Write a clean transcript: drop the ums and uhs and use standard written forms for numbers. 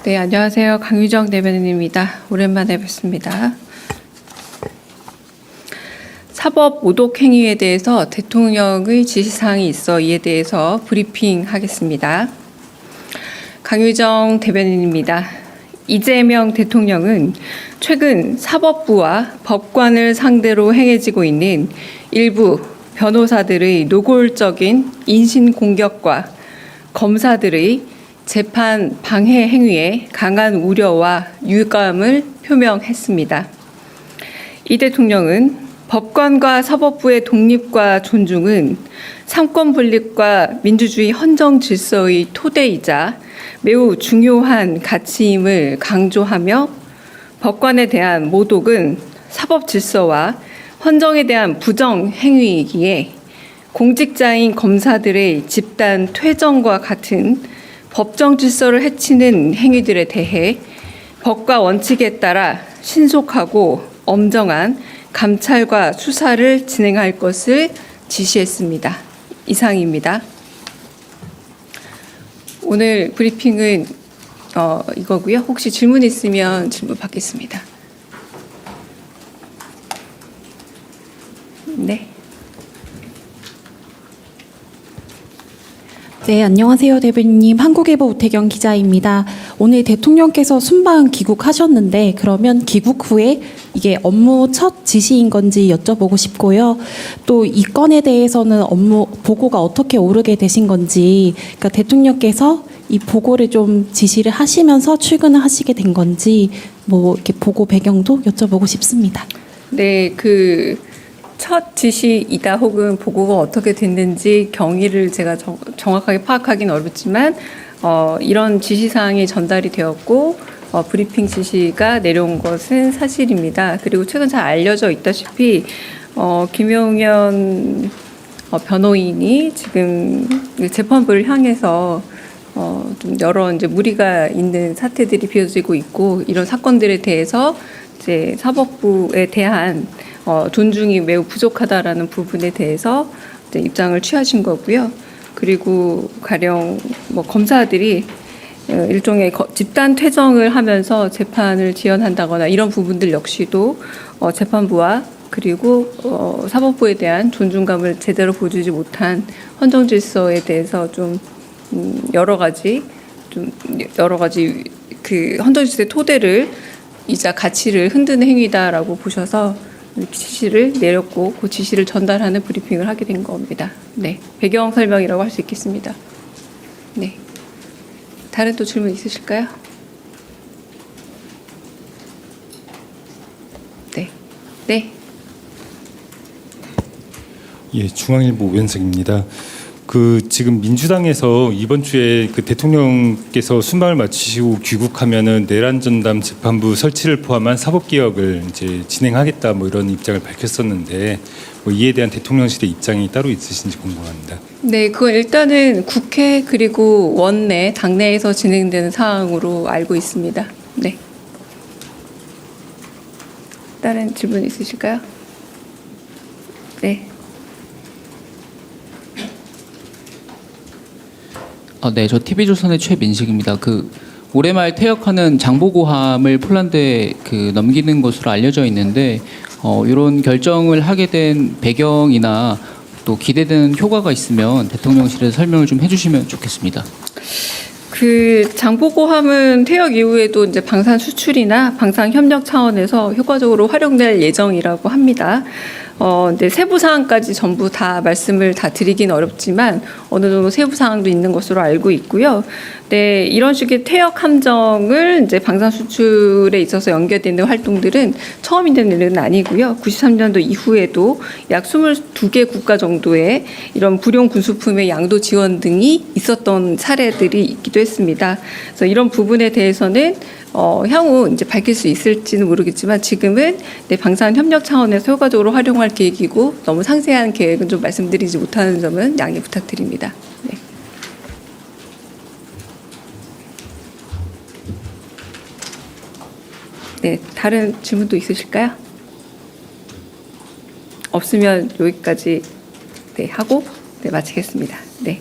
네, 안녕하세요. 강유정 대변인입니다. 오랜만에 뵙습니다. 사법 모독 행위에 대해서 대통령의 지시사항이 있어 이에 대해서 브리핑하겠습니다. 강유정 대변인입니다. 이재명 대통령은 최근 사법부와 법관을 상대로 행해지고 있는 일부 변호사들의 노골적인 인신공격과 검사들의 재판 방해 행위에 강한 우려와 유감을 표명했습니다. 이 대통령은 법관과 사법부의 독립과 존중은 삼권 분립과 민주주의 헌정 질서의 토대이자 매우 중요한 가치임을 강조하며 법관에 대한 모독은 사법 질서와 헌정에 대한 부정 행위이기에 공직자인 검사들의 집단 퇴정과 같은 법정 질서를 해치는 행위들에 대해 법과 원칙에 따라 신속하고 엄정한 감찰과 수사를 진행할 것을 지시했습니다. 이상입니다. 오늘 브리핑은 이거고요. 혹시 질문 있으면 질문 받겠습니다. 네. 네, 안녕하세요, 대변인님. 한국일보 우태경 기자입니다. 오늘 대통령께서 순방 귀국하셨는데 그러면 귀국 후에 이게 업무 첫 지시인 건지 여쭤보고 싶고요. 또 이 건에 대해서는 업무 보고가 어떻게 오르게 되신 건지, 그러니까 대통령께서 이 보고를 좀 지시를 하시면서 출근을 하시게 된 건지 뭐 이렇게 보고 배경도 여쭤보고 싶습니다. 네, 첫 지시이다 혹은 보고가 어떻게 됐는지 경위를 제가 정확하게 파악하기는 어렵지만 이런 지시사항이 전달이 되었고 브리핑 지시가 내려온 것은 사실입니다. 그리고 최근 잘 알려져 있다시피 김용현 변호인이 지금 재판부를 향해서 좀 여러 이제 무리가 있는 사태들이 비어지고 있고 이런 사건들에 대해서 이제 사법부에 대한 존중이 매우 부족하다라는 부분에 대해서 이제 입장을 취하신 거고요. 그리고 가령 검사들이 일종의 집단 퇴정을 하면서 재판을 지연한다거나 이런 부분들 역시도 재판부와 그리고 사법부에 대한 존중감을 제대로 보여주지 못한 헌정 질서에 대해서 좀 여러 가지 그 헌정 질서의 토대를 이자 가치를 흔드는 행위다라고 보셔서 지시를 내렸고 그 지시를 전달하는 브리핑을 하게 된 겁니다. 네, 배경 설명이라고 할 수 있겠습니다. 네, 다른 또 질문 있으실까요? 네, 네. 예, 중앙일보 오현석입니다. 지금 민주당에서 이번 주에 대통령께서 순방을 마치시고 귀국하면은 내란 전담 재판부 설치를 포함한 사법 개혁을 이제 진행하겠다 이런 입장을 밝혔었는데 이에 대한 대통령실의 입장이 따로 있으신지 궁금합니다. 네, 그건 일단은 국회 그리고 원내 당내에서 진행되는 사항으로 알고 있습니다. 네. 다른 질문 있으실까요? 네. 네, 저 TV조선의 최민식입니다. 올해 말 퇴역하는 장보고함을 폴란드에 넘기는 것으로 알려져 있는데 이런 결정을 하게 된 배경이나 또 기대되는 효과가 있으면 대통령실에서 설명을 좀 해주시면 좋겠습니다. 장보고함은 퇴역 이후에도 이제 방산 수출이나 방산 협력 차원에서 효과적으로 활용될 예정이라고 합니다. 근데 세부 사항까지 전부 다 말씀을 다 드리긴 어렵지만 어느 정도 세부 사항도 있는 것으로 알고 있고요. 네, 이런 식의 퇴역 함정을 이제 방산 수출에 있어서 연계되는 활동들은 처음 있는 일은 아니고요. 93년도 이후에도 약 22개 국가 정도의 이런 불용 군수품의 양도 지원 등이 있었던 사례들이 있기도 했습니다. 그래서 이런 부분에 대해서는 향후 이제 밝힐 수 있을지는 모르겠지만 지금은 방산 협력 차원에서 효과적으로 활용할 계획이고 너무 상세한 계획은 좀 말씀드리지 못하는 점은 양해 부탁드립니다. 네. 네, 다른 질문도 있으실까요? 없으면 여기까지 하고 마치겠습니다. 네.